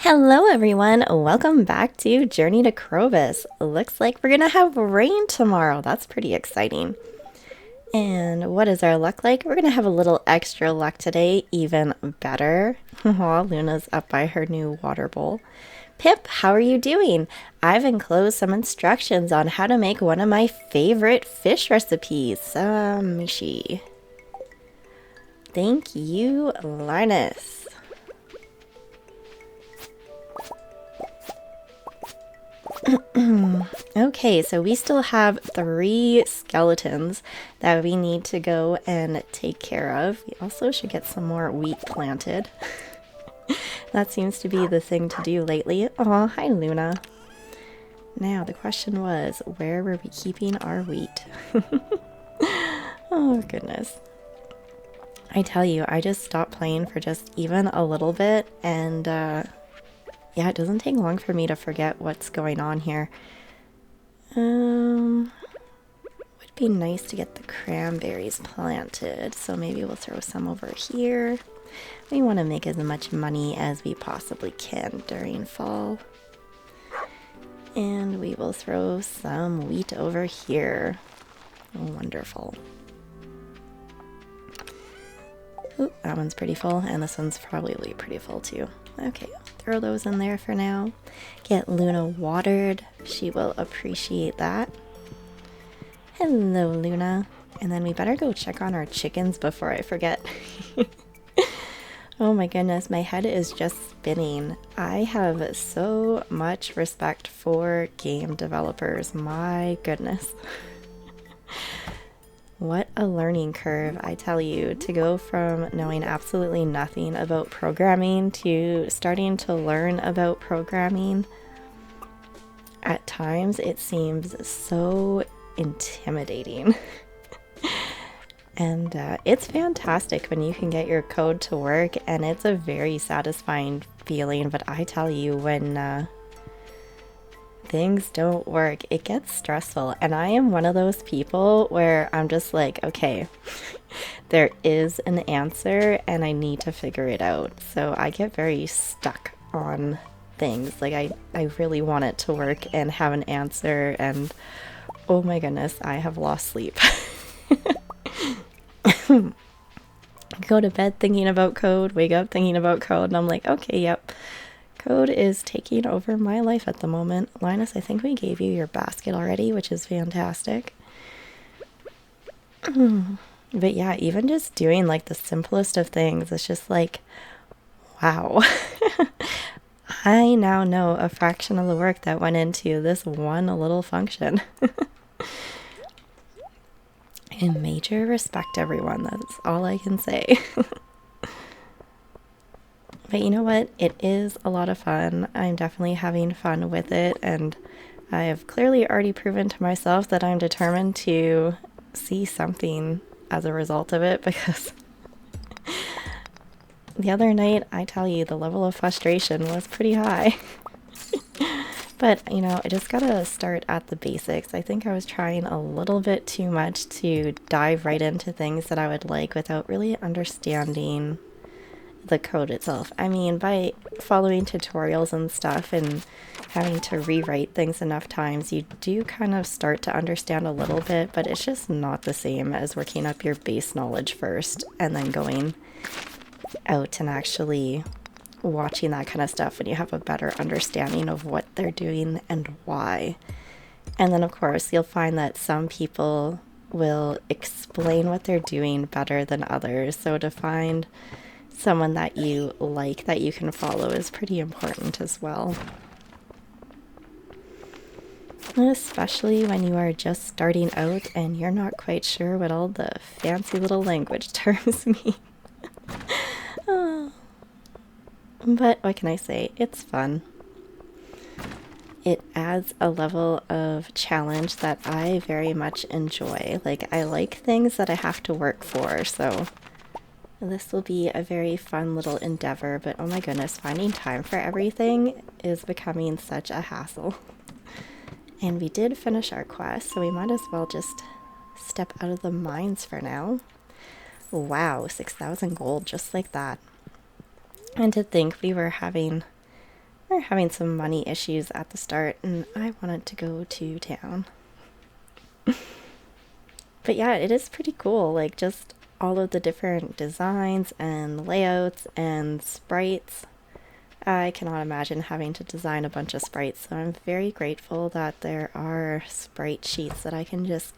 Hello everyone, welcome back to Journey to Krobus. Looks like we're gonna have rain tomorrow. That's pretty exciting. And what is our luck like? We're gonna have a little extra luck today, even better. Aw, Luna's up by her new water bowl. Pip, how are you doing? I've enclosed some instructions on how to make one of my favorite fish recipes. Mishi. Thank you, Linus. Okay, so we still have 3 skeletons that we need to go and take care of. We also should get some more wheat planted. That seems to be the thing to do lately. Aw, hi Luna. Now, the question was, where were we keeping our wheat? Oh, goodness. I tell you, I just stopped playing for just even a little bit, and yeah, it doesn't take long for me to forget what's going on here. Would be nice to get the cranberries planted, so maybe we'll throw some over here. We want to make as much money as we possibly can during fall. And we will throw some wheat over here. Wonderful. Ooh, that one's pretty full, and this one's probably pretty full too. Okay, throw those in there for now. Get Luna watered. She will appreciate that. Hello, Luna. And then we better go check on our chickens before I forget. Oh my goodness, my head is just spinning. I have so much respect for game developers. My goodness. What a learning curve, I tell you, to go from knowing absolutely nothing about programming to starting to learn about programming. At times, it seems so intimidating. And it's fantastic when you can get your code to work, and it's a very satisfying feeling. But I tell you, when things don't work, it gets stressful. And I am one of those people where I'm just like, okay, there is an answer and I need to figure it out. So I get very stuck on things. Like I really want it to work and have an answer, and oh my goodness, I have lost sleep. Go to bed thinking about code, wake up thinking about code, and I'm like, okay, yep. Code is taking over my life at the moment. Linus, I think we gave you your basket already, which is fantastic. But yeah, even just doing like the simplest of things, it's just like, wow. I now know a fraction of the work that went into this one little function. And major respect, everyone. That's all I can say. But you know what? It is a lot of fun. I'm definitely having fun with it, and I have clearly already proven to myself that I'm determined to see something as a result of it, because the other night, I tell you, the level of frustration was pretty high. But, you know, I just gotta start at the basics. I think I was trying a little bit too much to dive right into things that I would like without really understanding the code itself. I mean, by following tutorials and stuff and having to rewrite things enough times, you do kind of start to understand a little bit, but it's just not the same as working up your base knowledge first and then going out and actually watching that kind of stuff when you have a better understanding of what they're doing and why. And then of course you'll find that some people will explain what they're doing better than others, so to find someone that you like, that you can follow, is pretty important as well. Especially when you are just starting out and you're not quite sure what all the fancy little language terms mean. Oh. But what can I say? It's fun. It adds a level of challenge that I very much enjoy. Like, I like things that I have to work for, so this will be a very fun little endeavor. But oh my goodness, finding time for everything is becoming such a hassle. And we did finish our quest, so we might as well just step out of the mines for now. Wow, 6,000 gold just like that. And to think we were having We're having some money issues at the start, and I wanted to go to town. But yeah, it is pretty cool, like just all of the different designs and layouts and sprites. I cannot imagine having to design a bunch of sprites, so I'm very grateful that there are sprite sheets that I can just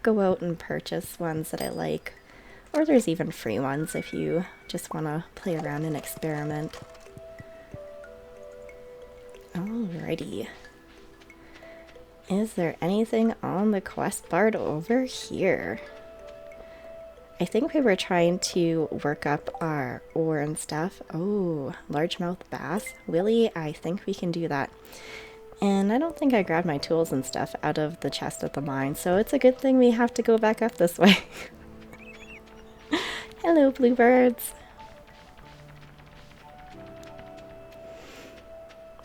go out and purchase ones that I like. Or there's even free ones if you just want to play around and experiment. Alrighty. Is there anything on the quest bar over here? I think we were trying to work up our ore and stuff. Oh, largemouth bass. Willie, I think we can do that. And I don't think I grabbed my tools and stuff out of the chest at the mine, so it's a good thing we have to go back up this way. Hello, bluebirds.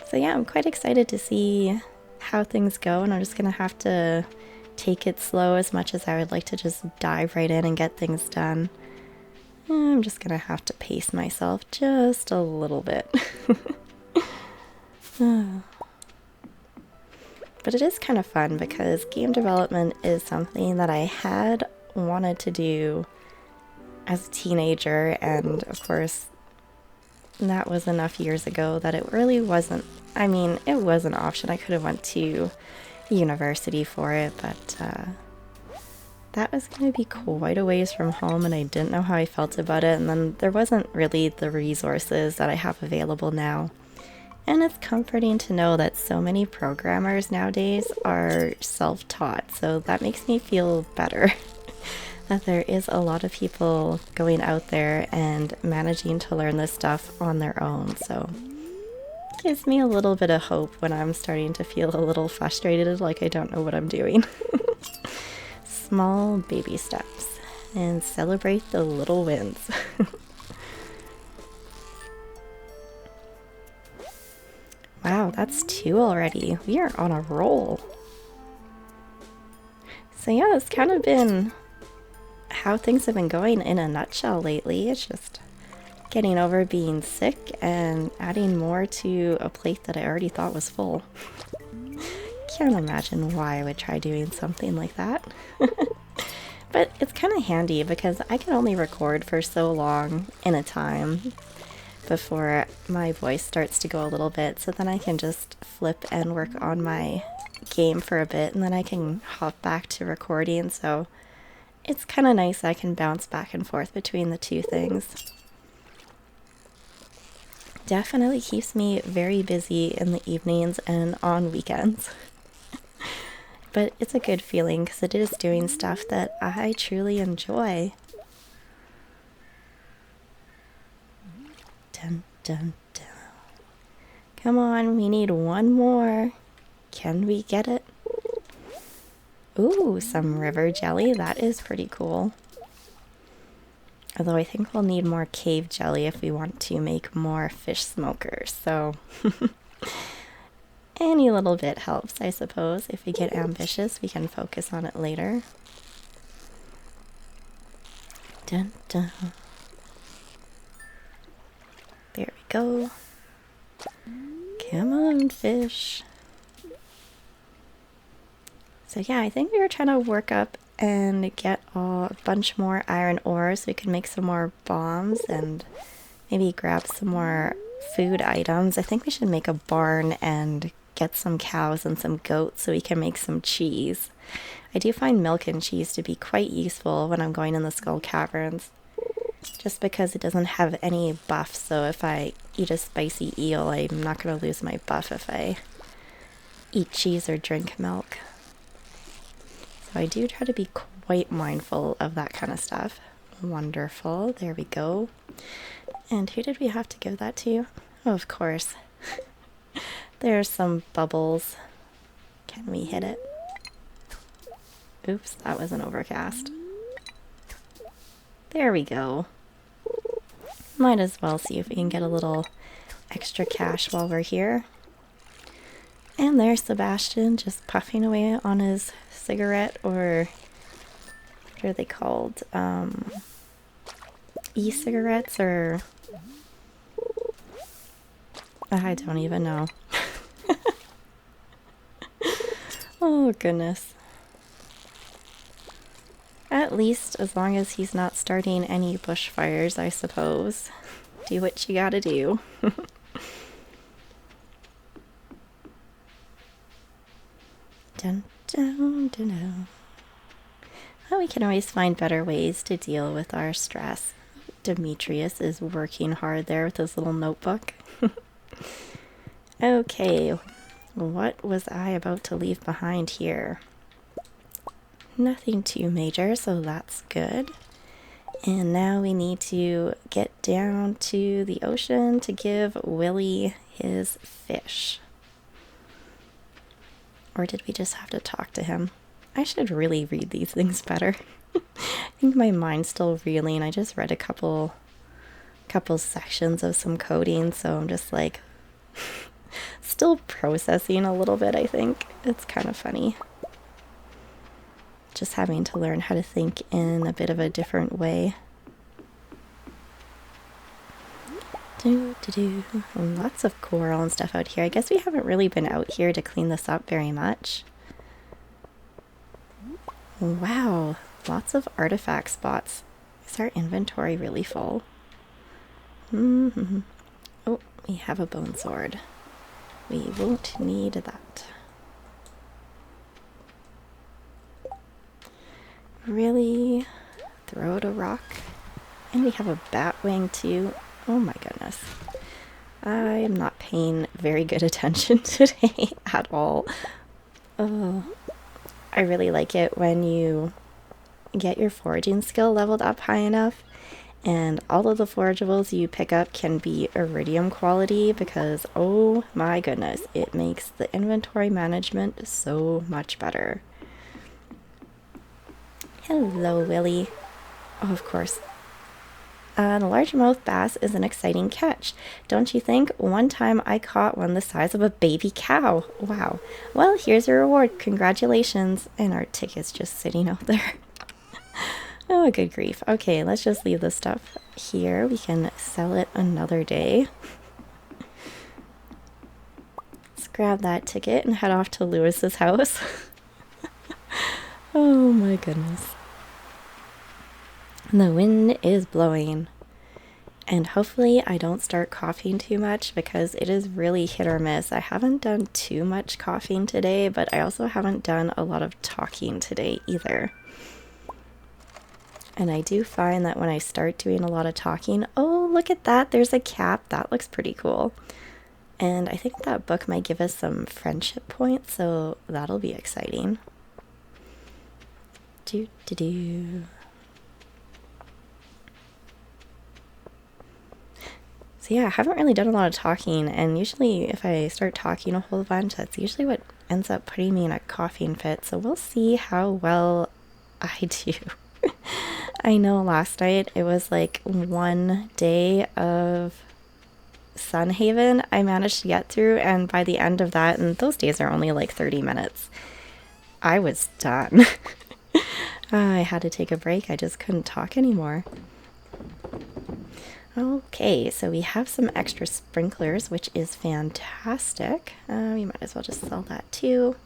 So yeah, I'm quite excited to see how things go, and I'm just gonna have to take it slow as much as I would like to just dive right in and get things done. I'm just gonna have to pace myself just a little bit. But it is kind of fun because game development is something that I had wanted to do as a teenager, and of course that was enough years ago that it really wasn't, I mean, it was an option. I could have went to university for it, but that was going to be quite a ways from home, and I didn't know how I felt about it, and then there wasn't really the resources that I have available now. And it's comforting to know that so many programmers nowadays are self-taught, so that makes me feel better. That there is a lot of people going out there and managing to learn this stuff on their own, so it gives me a little bit of hope when I'm starting to feel a little frustrated, like I don't know what I'm doing. Small baby steps, and celebrate the little wins. Wow, that's 2 already. We are on a roll. So yeah, it's kind of been how things have been going in a nutshell lately. It's just getting over being sick and adding more to a plate that I already thought was full. Can't imagine why I would try doing something like that. But it's kind of handy because I can only record for so long in a time before my voice starts to go a little bit, so then I can just flip and work on my game for a bit, and then I can hop back to recording, so it's kind of nice I can bounce back and forth between the two things. Definitely keeps me very busy in the evenings and on weekends. But it's a good feeling because it is doing stuff that I truly enjoy. Dun, dun, dun. Come on, we need one more. Can we get it? Ooh, some river jelly. That is pretty cool. Although I think we'll need more cave jelly if we want to make more fish smokers. So any little bit helps, I suppose. If we get ambitious, we can focus on it later. Dun, dun. There we go. Come on, fish. So yeah, I think we were trying to work up and get a bunch more iron ore so we can make some more bombs and maybe grab some more food items. I think we should make a barn and get some cows and some goats so we can make some cheese. I do find milk and cheese to be quite useful when I'm going in the Skull Caverns, just because it doesn't have any buff, so if I eat a spicy eel, I'm not going to lose my buff if I eat cheese or drink milk. So I do try to be quite mindful of that kind of stuff. Wonderful, there we go. And who did we have to give that to? Oh, of course. There's some bubbles. Can we hit it? Oops, that was an overcast. There we go. Might as well see if we can get a little extra cash while we're here. And there's Sebastian just puffing away on his cigarette, or what are they called? E-cigarettes, or I don't even know. Oh, goodness. At least as long as he's not starting any bushfires, I suppose. Do what you gotta do. Dun, dun, dun, dun. Well, we can always find better ways to deal with our stress. Demetrius is working hard there with his little notebook. Okay, what was I about to leave behind here? Nothing too major, so that's good. And now we need to get down to the ocean to give Willie his fish. Or did we just have to talk to him? I should really read these things better. I think my mind's still reeling. I just read a couple sections of some coding, so I'm just like still processing a little bit, I think. It's kind of funny. Just having to learn how to think in a bit of a different way. Lots of coral and stuff out here. I guess we haven't really been out here to clean this up very much. Wow, lots of artifact spots. Is our inventory really full? Oh, we have a bone sword. We won't need that. Really? Throw it a rock? And we have a bat wing too. Oh my goodness. I am not paying very good attention today at all. Oh, I really like it when you get your foraging skill leveled up high enough and all of the forageables you pick up can be Iridium quality because, oh my goodness, it makes the inventory management so much better. Hello, Willie. Oh, of course. The largemouth bass is an exciting catch, don't you think? One time I caught one the size of a baby cow. Wow. Well, here's your reward. Congratulations. And our ticket's just sitting out there. Oh, good grief. Okay, let's just leave this stuff here. We can sell it another day. Let's grab that ticket and head off to Lewis's house. Oh my goodness. The wind is blowing. And hopefully I don't start coughing too much because it is really hit or miss. I haven't done too much coughing today, but I also haven't done a lot of talking today either. And I do find that when I start doing a lot of talking, oh, look at that, there's a cap. That looks pretty cool. And I think that book might give us some friendship points, so that'll be exciting. So yeah, I haven't really done a lot of talking, and usually if I start talking a whole bunch, that's usually what ends up putting me in a coughing fit, so we'll see how well I do. I know last night it was like one day of Sunhaven I managed to get through, and by the end of that, and those days are only like 30 minutes, I was done. I had to take a break. I just couldn't talk anymore. Okay, so we have some extra sprinklers, which is fantastic. We might as well just sell that too.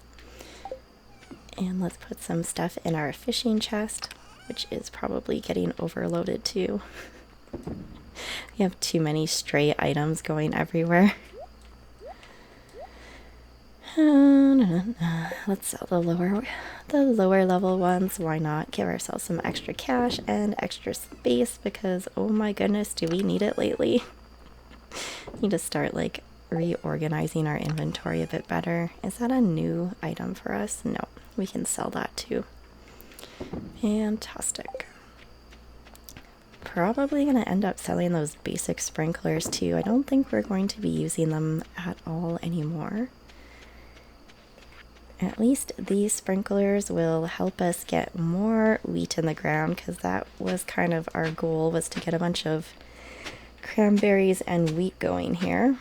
And let's put some stuff in our fishing chest, which is probably getting overloaded too. We have too many stray items going everywhere. Let's sell the lower level ones. Why not? Give ourselves some extra cash and extra space because, oh my goodness, do we need it lately? Need to start like reorganizing our inventory a bit better. Is that a new item for us? No, we can sell that too. Fantastic. Probably going to end up selling those basic sprinklers too. I don't think we're going to be using them at all anymore. At least these sprinklers will help us get more wheat in the ground because that was kind of our goal, was to get a bunch of cranberries and wheat going here.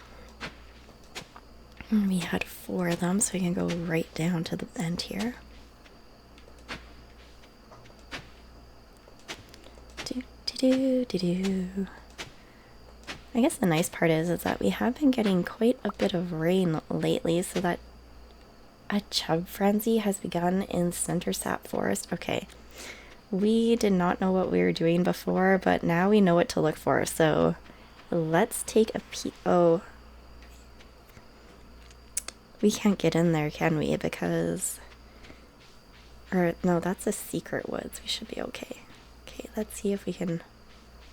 And we had 4 of them, so we can go right down to the end here. I guess the nice part is that we have been getting quite a bit of rain lately, so that a chub frenzy has begun in Center Sap Forest. Okay, we did not know what we were doing before, but now we know what to look for, so let's take a peek. Oh, we can't get in there, can we? Because, or no, that's a secret woods. We should be okay. Okay, let's see if we can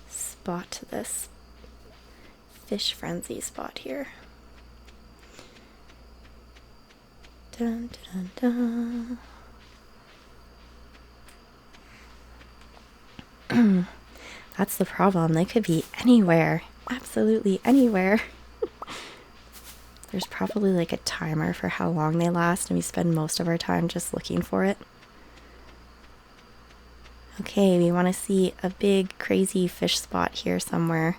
spot this fish frenzy spot here. Dun, dun, dun, dun. That's the problem. They could be anywhere. Absolutely anywhere. There's probably like a timer for how long they last, and we spend most of our time just looking for it. Okay, we want to see a big crazy fish spot here somewhere.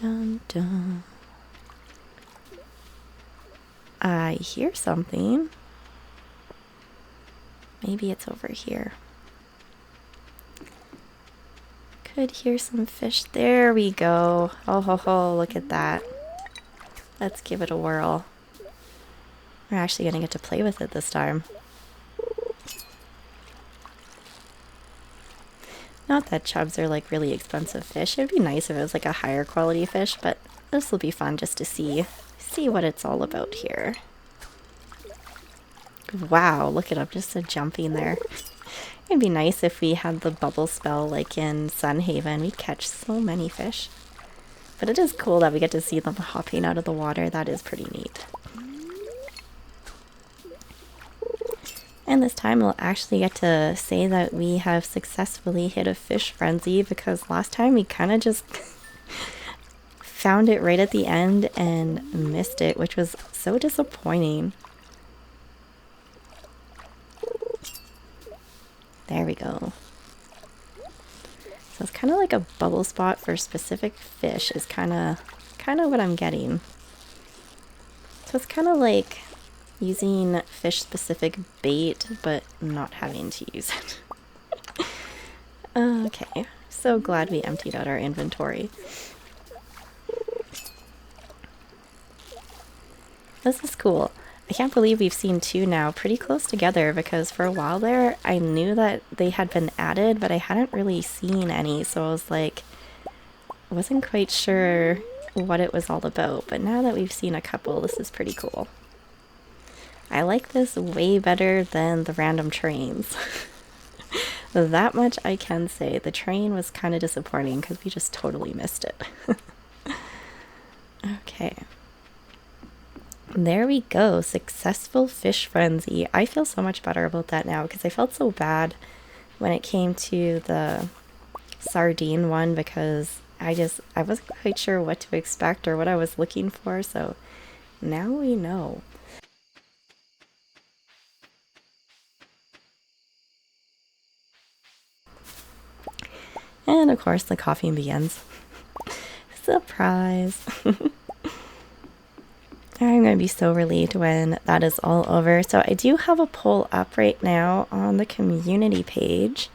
Dun dun. I hear something. Maybe it's over here. Could hear some fish. There we go. Oh ho ho, look at that. Let's give it a whirl. We're actually gonna get to play with it this time. Not that chubs are like really expensive fish. It'd be nice if it was like a higher quality fish, but this will be fun just to see what it's all about here. Wow, look at him just jumping there. It'd be nice if we had the bubble spell like in Sunhaven. We'd catch so many fish. But it is cool that we get to see them hopping out of the water. That is pretty neat. And this time we'll actually get to say that we have successfully hit a fish frenzy, because last time we kind of just found it right at the end and missed it, which was so disappointing. There we go. So it's kind of like a bubble spot for specific fish is kind of what I'm getting. So it's kind of like using fish-specific bait, but not having to use it. Okay, so glad we emptied out our inventory. This is cool. I can't believe we've seen two now pretty close together, because for a while there I knew that they had been added, but I hadn't really seen any, so I was like, wasn't quite sure what it was all about. But now that we've seen a couple, this is pretty cool. I like this way better than the random trains. That much I can say. The train was kind of disappointing because we just totally missed it. Okay. There we go. Successful fish frenzy. I feel so much better about that now, because I felt so bad when it came to the sardine one, because I wasn't quite sure what to expect or what I was looking for, so now we know. And of course the coffee begins. Surprise! I'm going to be so relieved when that is all over. So I do have a poll up right now on the community page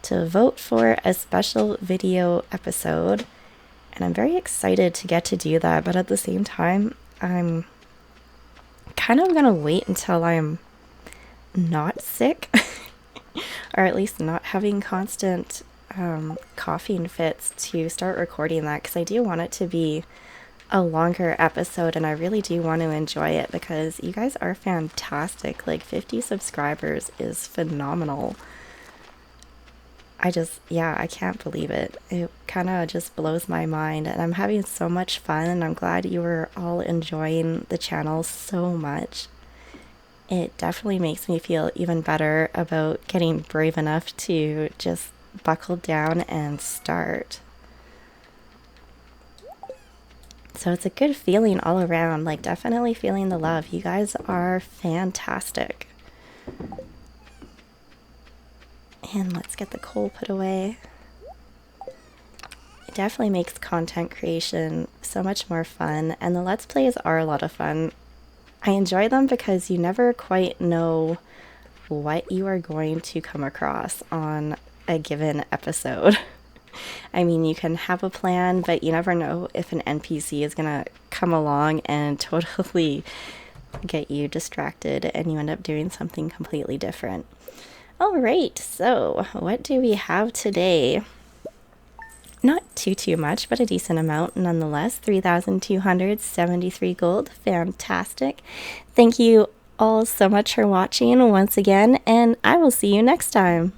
to vote for a special video episode. And I'm very excited to get to do that. But at the same time, I'm kind of going to wait until I'm not sick. Or at least not having constant coughing fits to start recording that. Because I do want it to be a longer episode, and I really do want to enjoy it, because you guys are fantastic. Like 50 subscribers is phenomenal. I can't believe it. It kind of just blows my mind, and I'm having so much fun, and I'm glad you were all enjoying the channel so much. It definitely makes me feel even better about getting brave enough to just buckle down and start. So it's a good feeling all around, like definitely feeling the love. You guys are fantastic. And let's get the coal put away. It definitely makes content creation so much more fun, and the Let's Plays are a lot of fun. I enjoy them because you never quite know what you are going to come across on a given episode. I mean, you can have a plan, but you never know if an NPC is gonna come along and totally get you distracted and you end up doing something completely different. All right, so what do we have today? Not too much, but a decent amount nonetheless. 3,273 gold. Fantastic. Thank you all so much for watching once again, and I will see you next time.